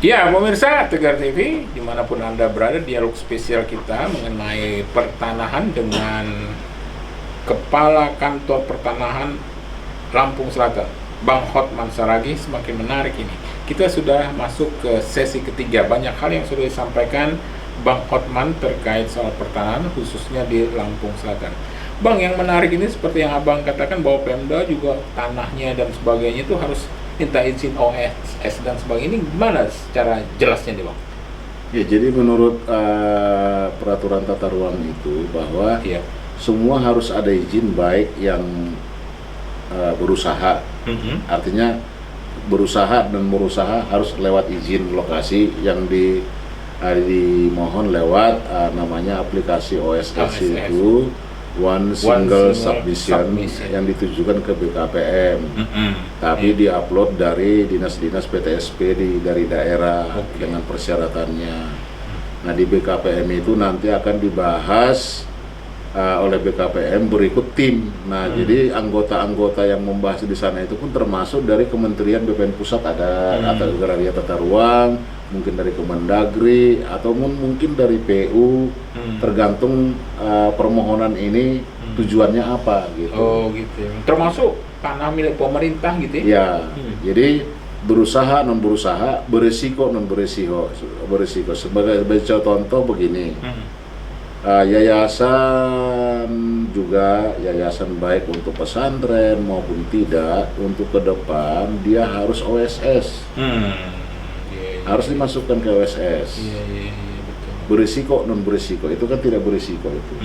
Ya, pemirsa Tegar TV, dimanapun Anda berada, dialog spesial kita mengenai pertanahan dengan Kepala Kantor Pertanahan Lampung Selatan, Bang Hotman Saragih, semakin menarik ini. Kita sudah masuk ke sesi ketiga, banyak hal yang sudah disampaikan Bang Hotman terkait soal pertanahan, khususnya di Lampung Selatan. Bang, yang menarik ini seperti yang Abang katakan bahwa Pemda juga tanahnya dan sebagainya itu harus minta izin OSS dan sebagainya. Ini gimana secara jelasnya nih Bang? Ya, jadi menurut peraturan tata ruang itu bahwa semua harus ada izin, baik yang berusaha, artinya berusaha dan berusaha harus lewat izin lokasi yang dimohon lewat namanya aplikasi OSS itu One Single Submission yang ditujukan ke BKPM, tapi diupload dari dinas-dinas PTSP dari daerah dengan persyaratannya. Nah, di BKPM itu nanti akan dibahas oleh BKPM berikut tim. Nah, jadi anggota-anggota yang membahas di sana itu pun termasuk dari Kementerian BPN Pusat, ada atau Agraria Tata Ruang, mungkin dari Kemendagri, atau mungkin dari PU, tergantung permohonan ini tujuannya apa gitu. Oh gitu. Termasuk tanah milik pemerintah gitu ya? Ya, jadi berusaha non berusaha, berisiko non berisiko. Sebagai contoh begini. Yayasan juga, yayasan baik untuk pesantren maupun tidak, untuk ke depan dia harus OSS, harus dimasukkan ke OSS. Betul. Berisiko non berisiko itu kan tidak berisiko itu.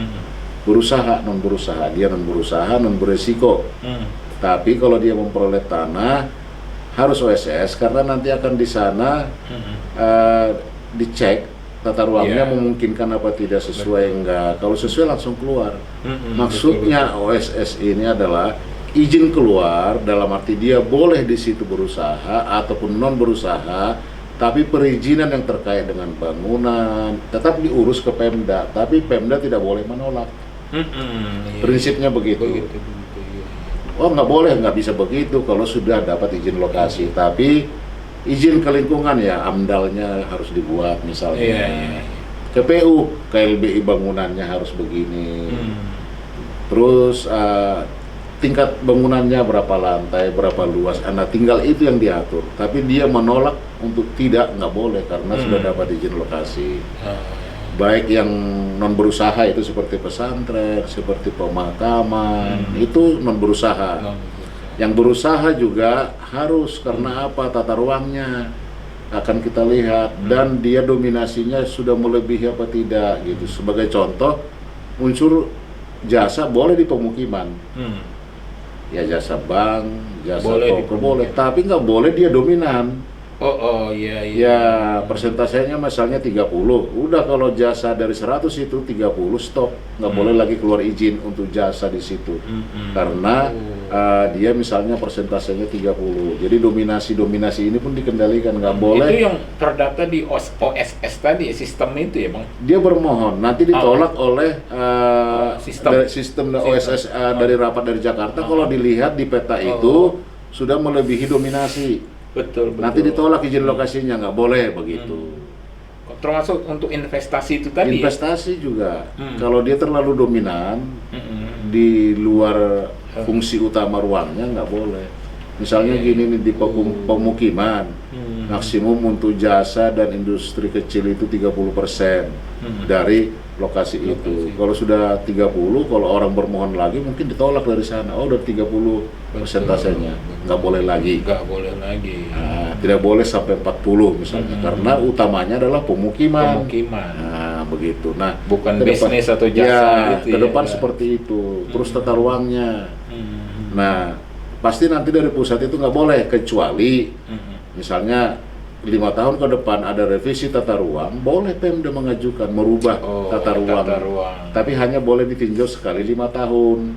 Berusaha non berusaha, dia non berusaha non berisiko. Tapi kalau dia memperoleh tanah harus OSS, karena nanti akan di sana dicek tata ruangnya memungkinkan apa tidak, sesuai enggak. Kalau sesuai langsung keluar. Maksudnya OSS ini adalah izin keluar, dalam arti dia boleh di situ berusaha ataupun non berusaha, tapi perizinan yang terkait dengan bangunan tetap diurus ke Pemda, tapi Pemda tidak boleh menolak. Prinsipnya begitu. Oh, nggak boleh, nggak bisa begitu kalau sudah dapat izin lokasi, tapi izin ke lingkungan ya AMDAL-nya harus dibuat misalnya. KPU, KLBI bangunannya harus begini. Terus tingkat bangunannya berapa lantai, berapa luas, nah tinggal itu yang diatur. Tapi dia menolak untuk nggak boleh karena sudah dapat izin lokasi. Baik yang non berusaha itu seperti pesantren, seperti pemakaman, itu non berusaha. Yang berusaha juga harus, karena apa? Tata ruangnya akan kita lihat dan dia dominasinya sudah melebihi apa tidak gitu. Sebagai contoh, unsur jasa boleh di pemukiman. Ya, jasa bank, jasa toko boleh, tapi nggak boleh dia dominan. Ya, persentasenya misalnya 30. Udah, kalau jasa dari 100 itu 30 stop. Nggak boleh lagi keluar izin untuk jasa di situ. Karena dia misalnya persentasenya 30. Jadi dominasi ini pun dikendalikan, nggak boleh. Itu yang terdata di OSS tadi, sistem itu ya Bang? Dia bermohon, nanti ditolak oleh sistem OSS dari rapat dari Jakarta. Kalau dilihat di peta itu sudah melebihi dominasi. Betul. Nanti ditolak izin lokasinya, nggak boleh begitu. Termasuk untuk investasi itu tadi. Investasi juga, kalau dia terlalu dominan di luar fungsi utama ruangnya nggak boleh. Misalnya gini nih, di pemukiman maksimum untuk jasa dan industri kecil itu 30% dari lokasi itu. Kalau sudah 30, kalau orang bermohon lagi mungkin ditolak dari sana. Oh, udah 30 persentasenya, nggak boleh lagi. Nah, tidak boleh sampai 40 misalnya, karena utamanya adalah pemukiman. Nah, begitu. Nah, bukan bisnis atau jasa. Ke depan seperti itu. Terus tata ruangnya. Nah, pasti nanti dari pusat itu nggak boleh, kecuali misalnya 5 tahun ke depan ada revisi tata ruang, boleh Pemda mengajukan merubah tata ruang. Tapi hanya boleh ditinjau sekali 5 tahun.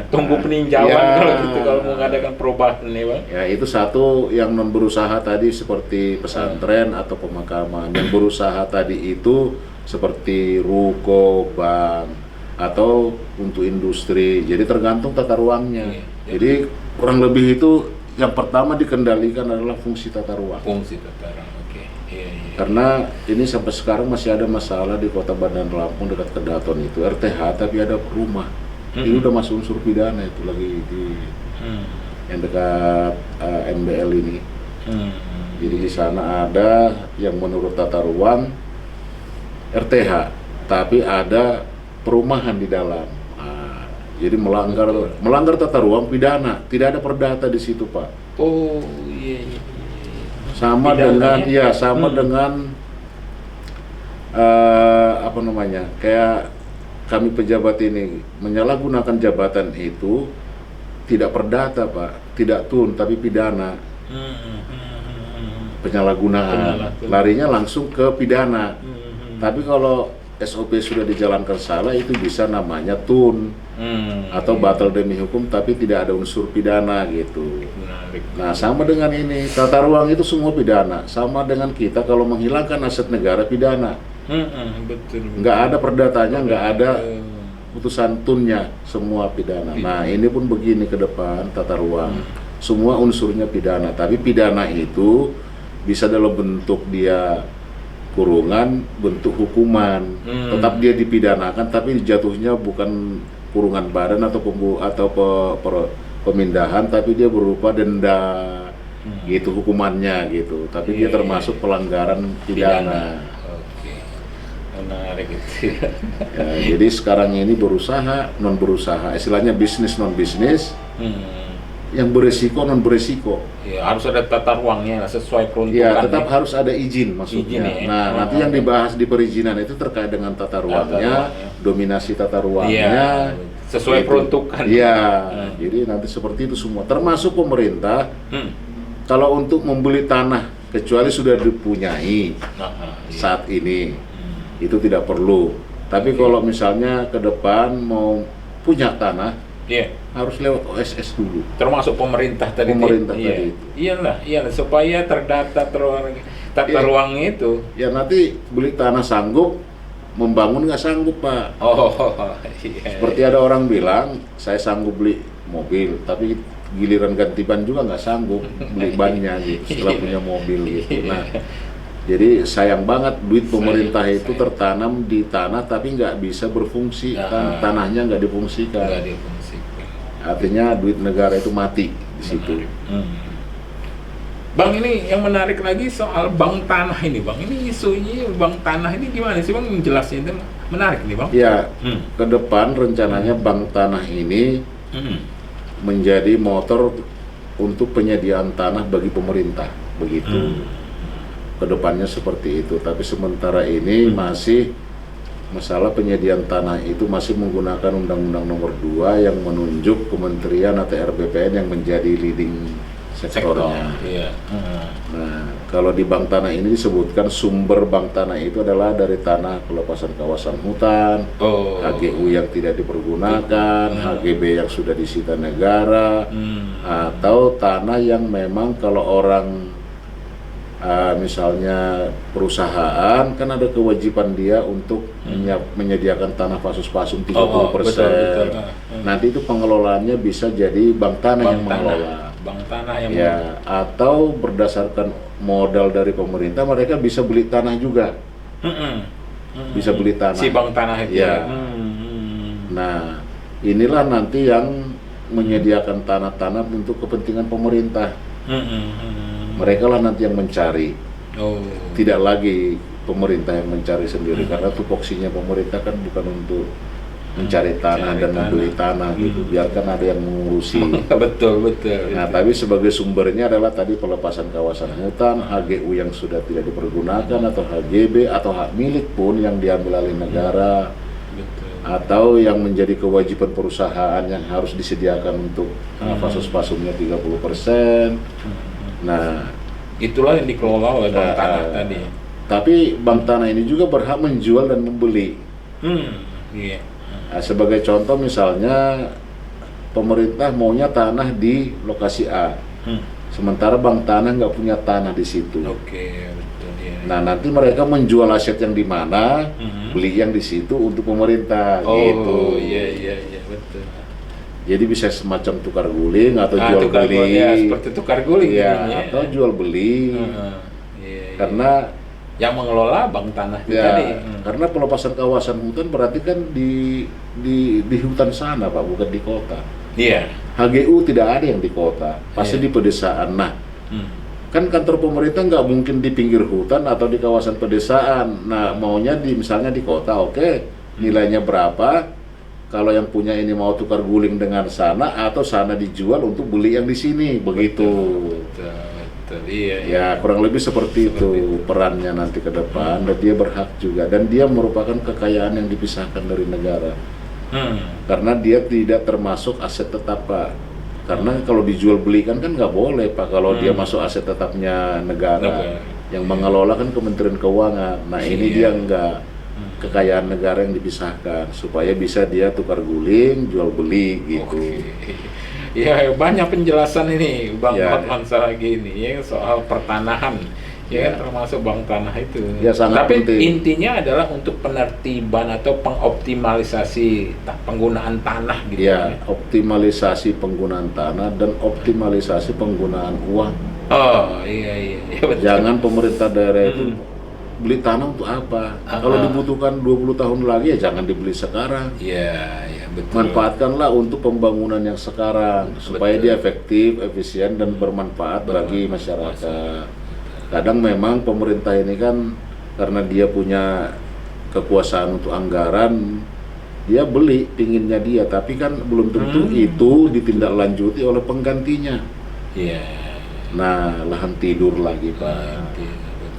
Tunggu peninjauan kalau gitu, kalau mau mengadakan perubahan nih Bang. Ya, itu satu yang non berusaha tadi seperti pesantren atau pemakaman. Yang berusaha tadi itu seperti ruko, bank, atau untuk industri. Jadi tergantung tata ruangnya. Jadi kurang lebih itu yang pertama dikendalikan adalah fungsi tata ruang. Fungsi tata ruang, oke. Iya, iya. Karena ini sampai sekarang masih ada masalah di Kota Bandar Lampung dekat Kedaton itu RTH tapi ada rumah. Ini udah masuk unsur pidana itu lagi di yang dekat NBL ini. Jadi di sana ada yang menurut tata ruang RTH, tapi ada perumahan di dalam. Nah, jadi melanggar tata ruang pidana, tidak ada perdata di situ, Pak. Oh, iya, iya. Sama Pidananya? dengan apa namanya? Kayak kami pejabat ini menyalahgunakan jabatan itu tidak perdata, Pak, tidak tun tapi pidana. Penyalahgunaan, larinya langsung ke pidana. Tapi kalau SOP sudah dijalankan salah itu bisa namanya tun atau batal demi hukum tapi tidak ada unsur pidana gitu. Menarik. Nah, sama dengan ini, tata ruang itu semua pidana. Sama dengan kita kalau menghilangkan aset negara pidana. Betul. Nggak ada perdatanya, nggak ada putusan tunnya, semua pidana. Nah, ini pun begini ke depan tata ruang. Semua unsurnya pidana, tapi pidana itu bisa dalam bentuk dia kurungan, bentuk hukuman. Tetap dia dipidanakan, tapi jatuhnya bukan kurungan badan atau pemindahan, tapi dia berupa denda. Gitu hukumannya gitu. Tapi dia termasuk pelanggaran pidana. Oke. Menarik itu. Ya, jadi sekarang ini berusaha, non berusaha, istilahnya bisnis non bisnis, yang beresiko non beresiko. Ya, harus ada tata ruangnya sesuai peruntukan. Ya, tetap harus ada izin maksudnya. Izin, ya. Nah, nanti yang dibahas di perizinan itu terkait dengan tata ruangnya, dominasi tata ruangnya, sesuai peruntukan. Iya, jadi nanti seperti itu semua. Termasuk pemerintah, kalau untuk membeli tanah, kecuali sudah dipunyai saat ini, itu tidak perlu. Tapi kalau misalnya ke depan mau punya tanah, harus lewat OSS dulu. Termasuk pemerintah tadi. Pemerintah tadi itu. Iyalah, supaya terdata tata ruang itu. Ya nanti beli tanah sanggup, membangun nggak sanggup, Pak. Oh, iya. Seperti ada orang bilang, saya sanggup beli mobil, tapi giliran ganti ban juga nggak sanggup beli bannya gitu, setelah punya mobil gitu. Nah, jadi sayang banget duit pemerintah itu tertanam di tanah tapi nggak bisa berfungsi, kan tanahnya nggak difungsikan. Nggak difungsikan. Artinya duit negara itu mati di situ. Bang, ini yang menarik lagi soal bank tanah ini, Bang. Ini isunya bank tanah ini gimana sih, Bang? Jelasnya itu menarik nih, Bang. Ya, ke depan rencananya bank tanah ini menjadi motor untuk penyediaan tanah bagi pemerintah, begitu. Kedepannya seperti itu, tapi sementara ini masih masalah penyediaan tanah itu masih menggunakan Undang-Undang Nomor 2 yang menunjuk Kementerian atau RBPN yang menjadi leading sektornya. Iya. Nah, kalau di bank tanah ini disebutkan sumber bank tanah itu adalah dari tanah pelepasan kawasan hutan, HGU yang tidak dipergunakan, HGB yang sudah disita negara, atau tanah yang memang kalau orang misalnya perusahaan kan ada kewajiban dia untuk menyediakan tanah fasus-pasum 30%. Betul. Nanti itu pengelolaannya bisa jadi bank tanah yang mengelola. Bank tanah yang atau berdasarkan modal dari pemerintah mereka bisa beli tanah juga. Bisa beli tanah. Si bank tanah itu. Ya. Nah, inilah nanti yang menyediakan tanah-tanah untuk kepentingan pemerintah. Mereka lah nanti yang mencari, tidak lagi pemerintah yang mencari sendiri, karena tupoksinya pemerintah kan bukan untuk mencari tanah dan membeli tanah gitu, biarkan ada yang mengurusi. Betul. Nah, tapi sebagai sumbernya adalah tadi pelepasan kawasan hutan, HGU yang sudah tidak dipergunakan atau HGB atau hak milik pun yang diambil alih negara. Atau yang menjadi kewajiban perusahaan yang harus disediakan untuk fasus-pasumnya 30%. Nah, itulah yang dikelola oleh bank tanah tadi. Tapi bank tanah ini juga berhak menjual dan membeli. Nah, sebagai contoh misalnya pemerintah maunya tanah di lokasi A, sementara bank tanah nggak punya tanah di situ. Betul. Nah, nanti mereka menjual aset yang di mana, beli yang di situ untuk pemerintah. Gitu. Iya, betul. Jadi bisa semacam tukar guling atau jual tukar beli. guling, ya, seperti tukar guling Ya, jadinya. atau jual beli. Iya. Karena yang mengelola bank tanah itu ya, tadi. karena pelepasan kawasan hutan berarti kan di hutan sana Pak, bukan di kota. Iya. HGU tidak ada yang di kota, pasti Iya. di pedesaan. Nah, kan kantor pemerintah nggak mungkin di pinggir hutan atau di kawasan pedesaan. Nah, maunya misalnya di kota, oke, nilainya berapa? Kalau yang punya ini mau tukar guling dengan sana atau sana dijual untuk beli yang di sini, begitu. Betul, iya. Ya, kurang lebih seperti itu perannya nanti ke depan, dan dia berhak juga, dan dia merupakan kekayaan yang dipisahkan dari negara. Karena dia tidak termasuk aset tetap Pak. Karena kalau dijual belikan kan nggak boleh Pak, kalau dia masuk aset tetapnya negara. Yang mengelola kan Kementerian Keuangan. Nah ini dia enggak, kekayaan negara yang dipisahkan supaya bisa dia tukar guling, jual beli gitu. Ya banyak penjelasan ini Bang Ya. Hotman Saragi ini ya soal pertanahan. Ya, termasuk bank tanah itu. Ya, sangat Tapi penting. intinya adalah untuk penertiban atau pengoptimalisasi penggunaan tanah gitu. Ya, optimalisasi penggunaan tanah dan optimalisasi penggunaan uang. Oh iya betul. Jangan pemerintah daerah itu beli tanah untuk apa? Kalau dibutuhkan 20 tahun lagi ya jangan dibeli sekarang. Iya betul. Manfaatkanlah untuk pembangunan yang sekarang supaya dia efektif, efisien dan bermanfaat bagi masyarakat. Kadang memang pemerintah ini kan karena dia punya kekuasaan untuk anggaran, dia beli pinginnya dia, tapi kan belum tentu itu ditindaklanjuti oleh penggantinya. Iya. Nah, lahan tidur lagi Pak.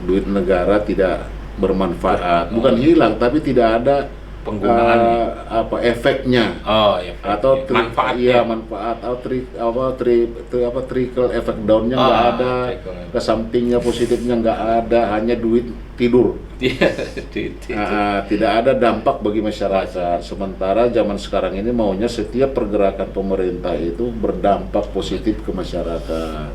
Duit negara tidak bermanfaat, bukan hilang tapi tidak ada Penggunaannya. efeknya. Oh iya. Atau manfaatnya. manfaat atau trickle effect downnya nggak ada, ke sampingnya positifnya nggak ada, hanya duit tidur. Tidak ada dampak bagi masyarakat. Sementara zaman sekarang ini maunya setiap pergerakan pemerintah itu berdampak positif ke masyarakat,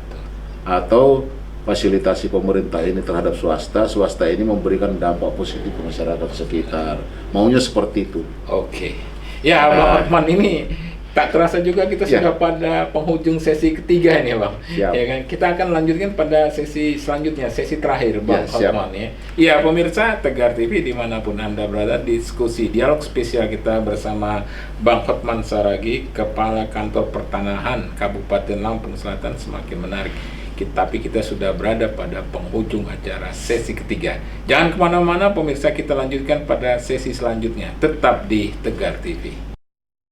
atau fasilitasi pemerintah ini terhadap swasta ini memberikan dampak positif ke masyarakat sekitar. Maunya seperti itu. Oke. Ya, Bang Hotman, ini tak terasa juga kita sudah pada penghujung sesi ketiga ini, Bang. Siap. Ya kan? Kita akan lanjutkan pada sesi selanjutnya, sesi terakhir, Bang Ya, siap. Hotman ya. Iya, pemirsa Tegar TV dimanapun Anda berada, diskusi dialog spesial kita bersama Bang Hotman Saragi, Kepala Kantor Pertanahan Kabupaten Lampung Selatan, semakin menarik. Tapi kita sudah berada pada penghujung acara sesi ketiga. Jangan kemana-mana pemirsa, kita lanjutkan pada sesi selanjutnya. Tetap di Tegar TV.